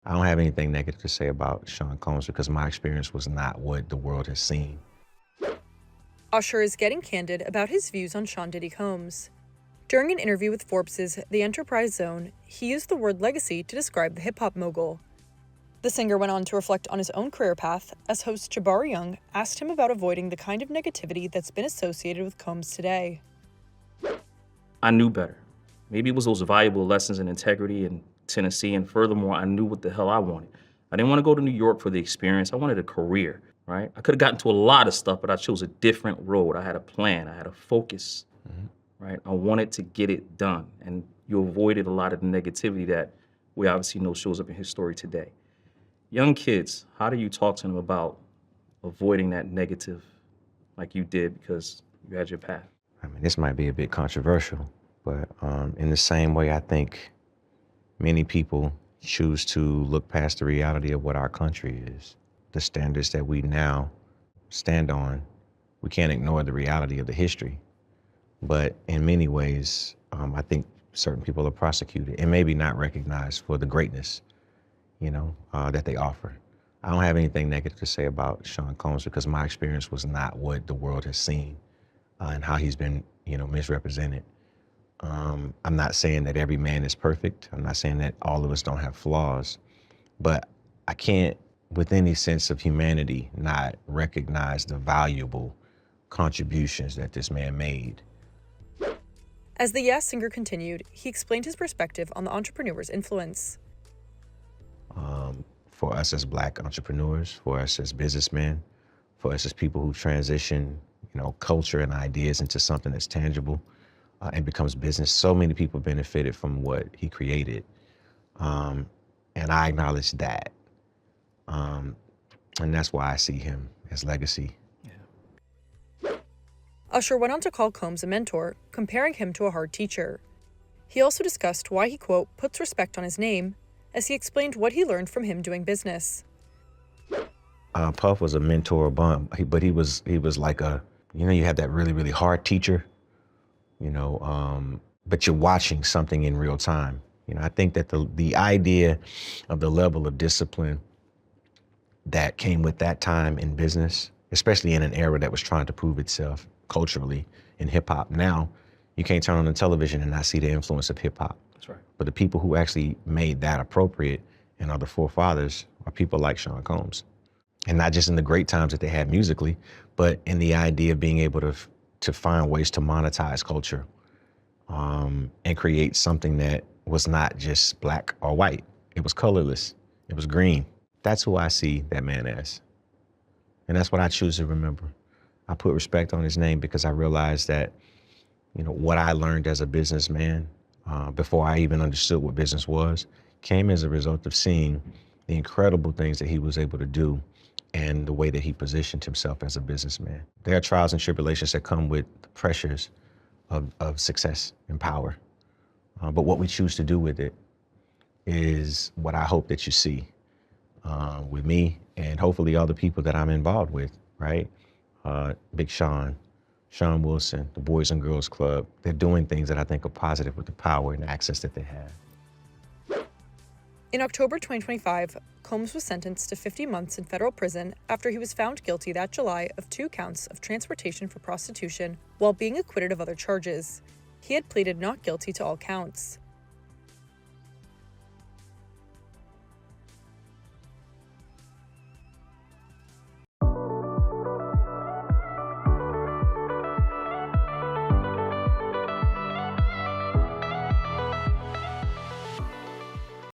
I don't have anything negative to say about Sean Combs because my experience was not what the world has seen. Usher is getting candid about his views on Sean Diddy Combs. During an interview with Forbes' The Enterprise Zone, he used the word legacy to describe the hip-hop mogul. The singer went on to reflect on his own career path as host Jabari Young asked him about avoiding the kind of negativity that's been associated with Combs today. I knew better. Maybe it was those valuable lessons in integrity in Tennessee, and furthermore, I knew what the hell I wanted. I didn't want to go to New York for the experience. I wanted a career, right? I could have gotten to a lot of stuff, but I chose a different road. I had a plan. I had a focus, right? I wanted to get it done, and you avoided a lot of the negativity that we obviously know shows up in his story today. Young kids, how do you talk to them about avoiding that negative like you did because you had your path? I mean, this might be a bit controversial, but in the same way, I think many people choose to look past the reality of what our country is, the standards that we now stand on. We can't ignore the reality of the history, but in many ways, I think certain people are prosecuted and maybe not recognized for the greatness, that they offer. I don't have anything negative to say about Sean Combs because my experience was not what the world has seen and how he's been, misrepresented. I'm not saying that every man is perfect. I'm not saying that all of us don't have flaws, but I can't, with any sense of humanity, not recognize the valuable contributions that this man made. As the Yes singer continued, he explained his perspective on the entrepreneur's influence. For us as Black entrepreneurs, for us as businessmen, for us as people who transition, culture and ideas into something that's tangible and becomes business, so many people benefited from what he created. And I acknowledge that. And that's why I see him as legacy. Usher went on to call Combs a mentor, comparing him to a hard teacher. He also discussed why he, quote, puts respect on his name, as he explained what he learned from him doing business. Puff was a mentor, but he was like you have that really, really hard teacher, but you're watching something in real time. I think that the idea of the level of discipline that came with that time in business, especially in an era that was trying to prove itself culturally in hip hop. Now, you can't turn on the television and not see the influence of hip hop. That's right. But the people who actually made that appropriate and are the forefathers are people like Sean Combs. And not just in the great times that they had musically, but in the idea of being able to find ways to monetize culture and create something that was not just Black or white. It was colorless. It was green. That's who I see that man as. And that's what I choose to remember. I put respect on his name because I realized that, what I learned as a businessman before I even understood what business was came as a result of seeing the incredible things that he was able to do and the way that he positioned himself as a businessman. There are trials and tribulations that come with the pressures of success and power. But what we choose to do with it is what I hope that you see with me and hopefully all the people that I'm involved with, right? Big Sean Wilson, the Boys and Girls Club, they're doing things that I think are positive with the power and access that they have. In October 2025, Combs was sentenced to 50 months in federal prison after he was found guilty that July of 2 counts of transportation for prostitution while being acquitted of other charges. He had pleaded not guilty to all counts.